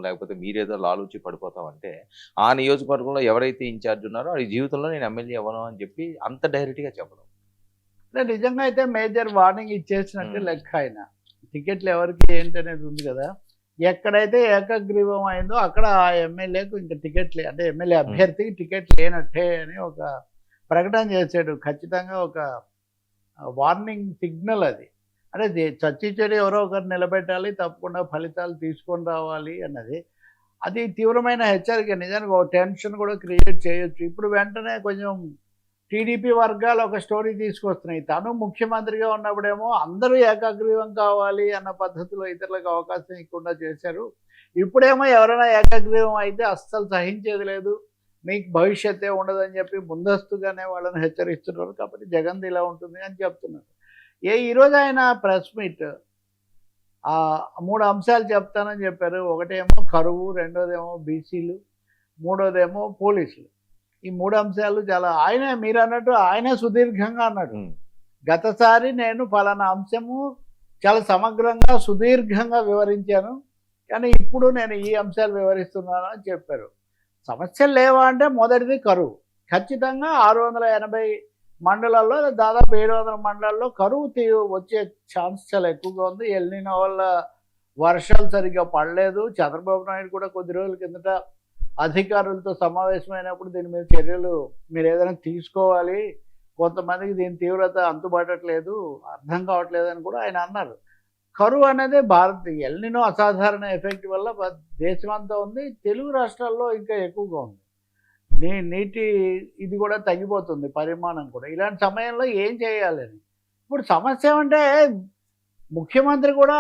లేకపోతే మీరేదో లాలూచి పడిపోతామంటే, ఆ నియోజకవర్గంలో ఎవరైతే ఇన్‌చార్జ్ ఉన్నారో ఈ జీవితంలో నేను ఎమ్మెల్యే అవ్వను అని చెప్పి అంత డైరెక్ట్‌గా చెప్పడం. అంటే నిజంగా అయితే మేజర్ వార్నింగ్ ఇచ్చేసినట్టే హ్మ్. లెక్క ఆయన. టికెట్లు ఎవరికి ఏంటనేది ఉంది కదా! ఎక్కడైతే ఏకగ్రీవం అయిందో అక్కడ ఆ ఎమ్మెల్యేకు ఇంక టికెట్ అంటే ఎమ్మెల్యే హ్మ్. అభ్యర్థికి టికెట్ లేనట్టే అని ఒక ప్రకటన చేసాడు. ఖచ్చితంగా ఒక వార్నింగ్ సిగ్నల్ అది. అంటే చచ్చి చెడి ఎవరో ఒకరు నిలబెట్టాలి, తప్పకుండా ఫలితాలు తీసుకొని రావాలి అన్నది. అది తీవ్రమైన హెచ్చరిక. నిజానికి ఒక టెన్షన్ కూడా క్రియేట్ చేయొచ్చు. ఇప్పుడు వెంటనే కొంచెం టీడీపీ వర్గాలు ఒక స్టోరీ తీసుకొస్తున్నాయి. తను ముఖ్యమంత్రిగా ఉన్నప్పుడేమో అందరూ ఏకగ్రీవం కావాలి అన్న పద్ధతిలో ఇతరులకు అవకాశం ఇవ్వకుండా చేశారు. ఇప్పుడేమో ఎవరైనా ఏకగ్రీవం అయితే అస్సలు సహించేది లేదు. మీకు భవిష్యత్తే ఉండదని చెప్పి ముందస్తుగానే వాళ్ళని హెచ్చరిస్తున్నారు. కాబట్టి జగన్‌ది ఇలా ఉంటుంది అని చెప్తున్నారు. ఈరోజు ఆయన ప్రెస్ మీట్ 3 అంశాలు చెప్తానని చెప్పారు. ఒకటేమో కరువు, రెండోదేమో బీసీలు, మూడోదేమో పోలీసులు. ఈ 3 అంశాలు చాలా ఆయనే మీరన్నట్టు ఆయనే సుదీర్ఘంగా అన్నాడు. హ్మ్. గతసారి నేను ఫలానా అంశము చాలా సమగ్రంగా, సుదీర్ఘంగా వివరించాను. కానీ ఇప్పుడు నేను ఈ అంశాలు వివరిస్తున్నాను అని చెప్పారు. సమస్యలు లేవా అంటే మొదటిది కరువు. ఖచ్చితంగా 680 మండలాల్లో దాదాపు 700 మండలాల్లో కరువు వచ్చే ఛాన్స్ చాలా ఎక్కువగా ఉంది. ఎల్‌నినో వల్ల వర్షాలు సరిగ్గా పడలేదు. చంద్రబాబు నాయుడు కూడా కొద్ది రోజుల కిందట అధికారులతో సమావేశమైనప్పుడు దీని మీద చర్యలు మీరేదైనా తీసుకోవాలి. కొంతమందికి దీని తీవ్రత అంతుబట్టట్లేదు, అర్థం కావట్లేదని కూడా ఆయన అన్నారు. కరువు అనేది ఎల్‌నినో అసాధారణ ఎఫెక్ట్ వల్ల దేశమంతా ఉంది. తెలుగు రాష్ట్రాల్లో ఇంకా ఎక్కువగా ఉంది. నీటి ఇది కూడా తగ్గిపోతుంది పరిమాణం కూడా. ఇలాంటి సమయంలో ఏం చేయాలని. ఇప్పుడు సమస్య ఏమంటే ముఖ్యమంత్రి కూడా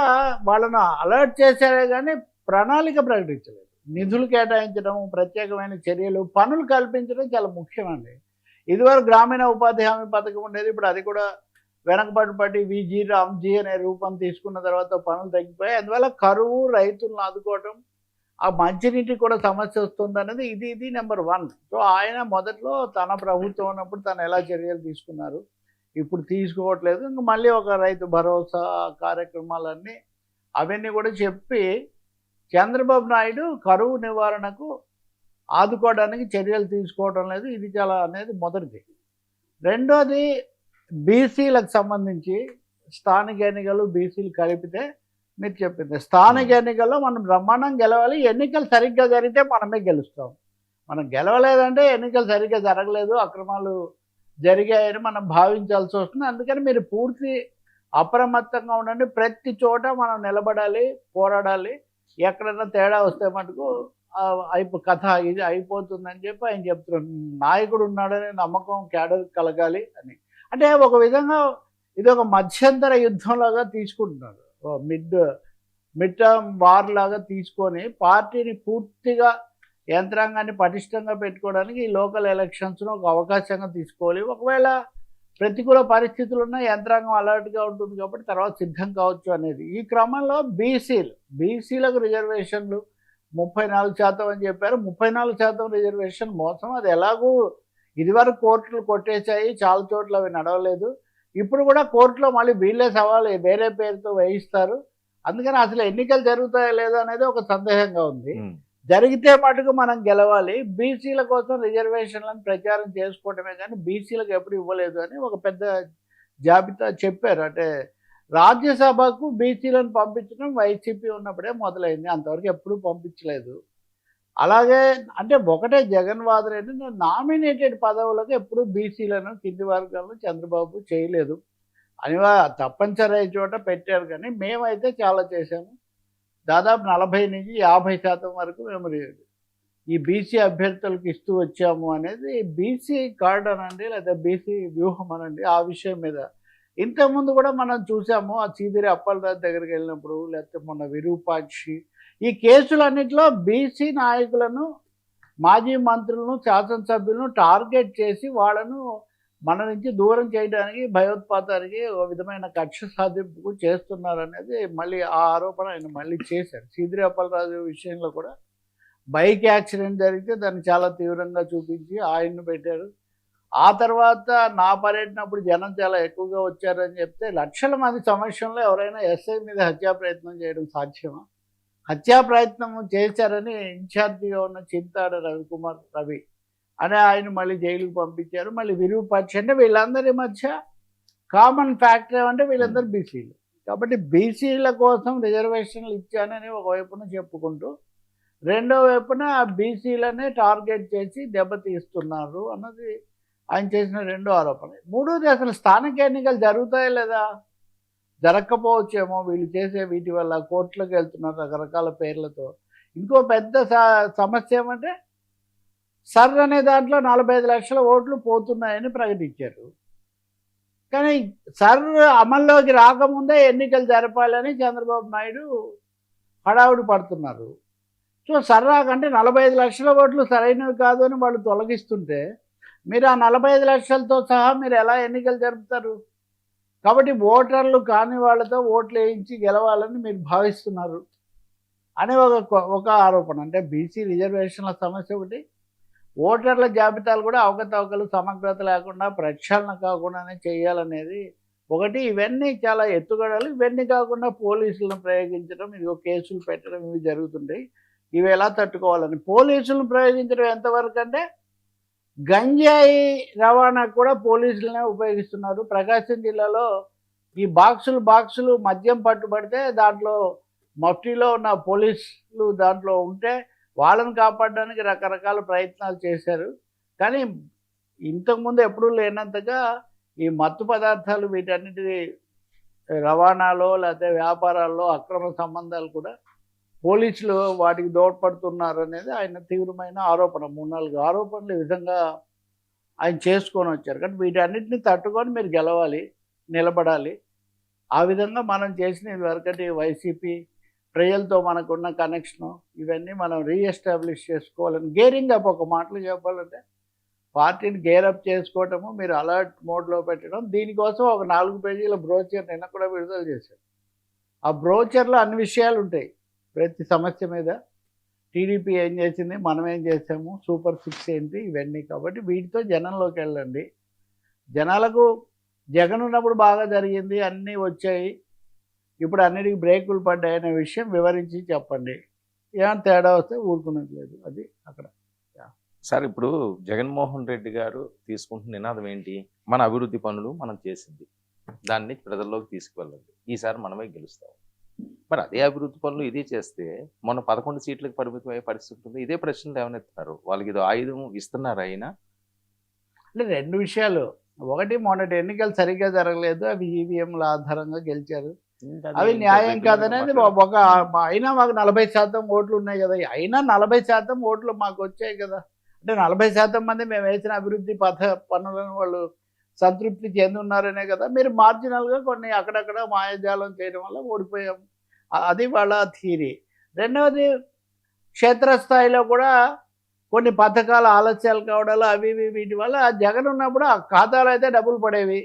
వాళ్ళను అలర్ట్ చేశారే గానీ ప్రణాళిక ప్రకటించలేదు. నిధులు కేటాయించడం, ప్రత్యేకమైన చర్యలు, పనులు కల్పించడం చాలా ముఖ్యమండి. ఇదివరకు గ్రామీణ ఉపాధి హామీ పథకం ఉండేది. ఇప్పుడు అది కూడా వెనకబడి వీజీ, రామ్‌జీ అనే రూపం తీసుకున్న తర్వాత పనులు తగ్గిపోయాయి. అందువల్ల కరువు, రైతులను ఆదుకోవటం, ఆ మంచినీటికి కూడా సమస్య వస్తుందనేది ఇది నెంబర్ 1. సో ఆయన మొదట్లో తన ప్రభుత్వం ఉన్నప్పుడు తను ఎలా చర్యలు తీసుకున్నారు, ఇప్పుడు తీసుకోవట్లేదు. ఇంక మళ్ళీ ఒక రైతు భరోసా కార్యక్రమాలన్నీ అవన్నీ కూడా చెప్పి చంద్రబాబు నాయుడు కరువు నివారణకు ఆదుకోవడానికి చర్యలు తీసుకోవడం లేదు. ఇది చాలా అనేది మొదటిది. రెండోది బీసీలకు సంబంధించి స్థానిక ఎన్నికలు, బీసీలు కలిపితే మీరు చెప్పింది. స్థానిక ఎన్నికల్లో మనం బ్రహ్మాండం గెలవాలి. ఎన్నికలు సరిగ్గా జరిగితే మనమే గెలుస్తాం. మనం గెలవలేదంటే ఎన్నికలు సరిగ్గా జరగలేదు, అక్రమాలు జరిగాయని మనం భావించాల్సి వస్తుంది. అందుకని మీరు పూర్తి అప్రమత్తంగా ఉండండి. ప్రతి చోట మనం నిలబడాలి, పోరాడాలి. ఎక్కడైనా తేడా వస్తే మటుకు కథ ఇది అయిపోతుందని చెప్పి ఆయన చెప్తున్నారు. నాయకుడు ఉన్నాడనే నమ్మకం క్యాడర్ కలగాలి అని. అంటే ఒక విధంగా ఇది ఒక మధ్యంతర యుద్ధంలాగా తీసుకుంటున్నారు. మిడ్ టర్మ్ వార్ లాగా తీసుకొని పార్టీని పూర్తిగా యంత్రాంగాన్ని పటిష్టంగా పెట్టుకోవడానికి ఈ లోకల్ ఎలక్షన్స్ను ఒక అవకాశంగా తీసుకోవాలి. ఒకవేళ ప్రతికూల పరిస్థితులు ఉన్న యంత్రాంగం అలర్ట్గా ఉంటుంది కాబట్టి తర్వాత సిద్ధం కావచ్చు అనేది. ఈ క్రమంలో బీసీలకు రిజర్వేషన్లు 34% అని చెప్పారు. 34% రిజర్వేషన్ మోసం. అది ఎలాగూ ఇదివరకు కోర్టులు కొట్టేశాయి, చాలా చోట్ల అవి నడవలేదు. ఇప్పుడు కూడా కోర్టులో మళ్ళీ వీళ్ళే సవాలు వేరే పేరుతో వేయిస్తారు. అందుకని అసలు ఎన్నికలు జరుగుతాయో లేదో అనేది ఒక సందేహంగా ఉంది. జరిగితే మటుకు మనం గెలవాలి. బీసీల కోసం రిజర్వేషన్లను ప్రచారం చేసుకోవటమే కానీ బీసీలకు ఎప్పుడు ఇవ్వలేదు అని ఒక పెద్ద జాబితా చెప్పారు. అంటే రాజ్యసభకు బీసీలను పంపించడం వైసీపీ ఉన్నప్పుడే మొదలైంది. అంతవరకు ఎప్పుడూ పంపించలేదు. అలాగే అంటే ఒకటే జగన్ వాదన ఏంటంటే నామినేటెడ్ పదవులకు ఎప్పుడు బీసీలను కింది వర్గాలను చంద్రబాబు చేయలేదు. తప్పనిసరి అయిన చోట పెట్టారు కానీ మేమైతే చాలా చేశాము. దాదాపు 40-50% వరకు మేము ఈ బీసీ అభ్యర్థులకు ఇస్తూ వచ్చాము అనేది బీసీ కార్డ్ అనండి, లేదా బీసీ వ్యూహం అనండి. ఆ విషయం మీద ఇంతకుముందు కూడా మనం చూసాము. ఆ చీదిరి అప్పలరాజు దగ్గరికి వెళ్ళినప్పుడు, లేకపోతే మొన్న విరూపాక్షి, ఈ కేసులన్నింటిలో బీసీ నాయకులను, మాజీ మంత్రులను, శాసనసభ్యులను టార్గెట్ చేసి వాళ్ళను మన నుంచి దూరం చేయడానికి, భయోత్పాతానికి ఒక విధమైన కక్ష సాధింపు చేస్తున్నారనేది మళ్ళీ ఆ ఆరోపణ ఆయన మళ్ళీ చేశారు. చీదిరి అప్పలరాజు విషయంలో కూడా బైక్ యాక్సిడెంట్ జరిగితే దాన్ని చాలా తీవ్రంగా చూపించి ఆయన్ను పెట్టారు. ఆ తర్వాత నా పర్యటనప్పుడు జనం చాలా ఎక్కువగా వచ్చారని చెప్తే, లక్షల మంది సమక్షంలో ఎవరైనా ఎస్ఐ మీద హత్యా ప్రయత్నం చేయడం సాధ్యమా? హత్యా ప్రయత్నం చేశారని ఇన్ఛార్జిగా ఉన్న చింతాడ రవి అని ఆయన మళ్ళీ జైలుకు పంపించారు. మళ్ళీ విరుగుపరిచి అంటే వీళ్ళందరి మధ్య కామన్ ఫ్యాక్టర్ ఏమంటే వీళ్ళందరూ బీసీలు. కాబట్టి బీసీల కోసం రిజర్వేషన్లు ఇచ్చానని ఒకవైపున చెప్పుకుంటూ రెండో వైపున బీసీలనే టార్గెట్ చేసి దెబ్బతీస్తున్నారు అన్నది ఆయన చేసిన రెండో ఆరోపణ. మూడోది అసలు స్థానిక ఎన్నికలు జరుగుతాయా లేదా, జరగకపోవచ్చేమో వీళ్ళు చేసే వీటి వల్ల కోర్టులకు వెళ్తున్నారు రకరకాల పేర్లతో. ఇంకో పెద్ద సమస్య ఏమంటే సర్ అనే దాంట్లో 45 లక్షల ఓట్లు పోతున్నాయని ప్రకటించారు. కానీ సర్ అమల్లోకి రాకముందే ఎన్నికలు జరపాలని చంద్రబాబు నాయుడు హడావుడి పడుతున్నారు. సో సర్ రాకంటే 45 లక్షల ఓట్లు సరైనవి కాదు అని వాళ్ళు తొలగిస్తుంటే మీరు ఆ 45 లక్షలతో సహా మీరు ఎలా ఎన్నికలు జరుపుతారు? కాబట్టి ఓటర్లు కాని వాళ్ళతో ఓట్లు వేయించి గెలవాలని మీరు భావిస్తున్నారు అనే ఒక ఆరోపణ. అంటే బీసీ రిజర్వేషన్ల సమస్య ఒకటి, ఓటర్ల జాబితాలు కూడా అవకతవకలు సమగ్రత లేకుండా ప్రక్షాళన కాకుండానే చేయాలనేది ఒకటి. ఇవన్నీ చాలా ఎత్తుగడలు. ఇవన్నీ కాకుండా పోలీసులను ప్రయోగించడం, ఇదిగో కేసులు పెట్టడం ఇవి జరుగుతుంటాయి. ఇవి ఎలా తట్టుకోవాలని పోలీసులను ప్రయోగించడం ఎంతవరకు అంటే గంజాయి రవాణాకు కూడా పోలీసులనే ఉపయోగిస్తున్నారు. ప్రకాశం జిల్లాలో ఈ బాక్సులు మద్యం పట్టుబడితే దాంట్లో మఫ్టీలో ఉన్న పోలీసులు దాంట్లో ఉంటే వాళ్ళని కాపాడడానికి రకరకాల ప్రయత్నాలు చేశారు. కానీ ఇంతకుముందు ఎప్పుడూ లేనంతగా ఈ మత్తు పదార్థాలు వీటన్నిటి రవాణాలో లేకపోతే వ్యాపారాల్లో అక్రమ సంబంధాలు కూడా పోలీసులు వాటికి దోడ్పడుతున్నారు అనేది ఆయన తీవ్రమైన ఆరోపణ. 3-4 ఆరోపణలు ఈ విధంగా ఆయన చేసుకొని వచ్చారు. కానీ వీటన్నిటిని తట్టుకొని మీరు గెలవాలి, నిలబడాలి. ఆ విధంగా మనం చేసిన ఇదివరకటి వైసీపీ ప్రజలతో మనకున్న కనెక్షను ఇవన్నీ మనం రీఎస్టాబ్లిష్ చేసుకోవాలని గేరింగ్ అప్, ఒక మాటలు చెప్పాలంటే పార్టీని గేరప్ చేసుకోవటము, మీరు అలర్ట్ మోడ్లో పెట్టడం. దీనికోసం ఒక 4 పేజీల బ్రోచర్ నిన్న కూడా విడుదల చేశారు. ఆ బ్రోచర్లో అన్ని విషయాలు ఉంటాయి ప్రతి సమస్య మీద. టీడీపీ ఏం చేసింది, మనం ఏం చేసాము, సూపర్ 6 ఏంటి, ఇవన్నీ. కాబట్టి వీటితో జనంలోకి వెళ్ళండి. జనాలకు జగన్ ఉన్నప్పుడు బాగా జరిగింది, అన్నీ వచ్చాయి, ఇప్పుడు అన్నిటికీ బ్రేకులు పడ్డాయి అనే విషయం వివరించి చెప్పండి. ఏమైనా తేడా వస్తే ఊరుకునేది లేదు. అది అక్కడ. సార్ ఇప్పుడు జగన్మోహన్ రెడ్డి గారు తీసుకుంటున్న నినాదం ఏంటి? మన అభివృద్ధి పనులు మనం చేసింది, దాన్ని ప్రజల్లోకి తీసుకువెళ్ళండి, ఈసారి మనమే గెలుస్తాం. మరి అదే అభివృద్ధి పనులు ఇదే చేస్తే మొన్న 11 సీట్లకు పరిమితం అయ్యే పరిస్థితి ఉంది. ఇదే ప్రశ్నలు ఏమనెత్తున్నారు? వాళ్ళకి ఇది ఆయుధం ఇస్తున్నారు అయినా? అంటే 2 విషయాలు. ఒకటి, మొన్నటి ఎన్నికలు సరిగ్గా జరగలేదు, అవి ఈవీఎంల ఆధారంగా గెలిచారు, అవి న్యాయం కాదనేది ఒక. అయినా మాకు 40% ఓట్లు ఉన్నాయి కదా, అయినా 40% ఓట్లు మాకు వచ్చాయి కదా. అంటే 40% మంది మేము వేసిన అభివృద్ధి పనులను వాళ్ళు సంతృప్తి చెంది ఉన్నారనే కదా. మీరు మార్జినల్గా కొన్ని అక్కడక్కడ మాయాజాలం చేయడం వల్ల ఓడిపోయాం, అది వాళ్ళ థియరీ. రెండవది, క్షేత్రస్థాయిలో కూడా కొన్ని పథకాల ఆలస్యాలు కావడాలు అవి వీటి వల్ల జగన్ ఉన్నప్పుడు ఆ ఖాతాలో అయితే డబ్బులు పడేవి,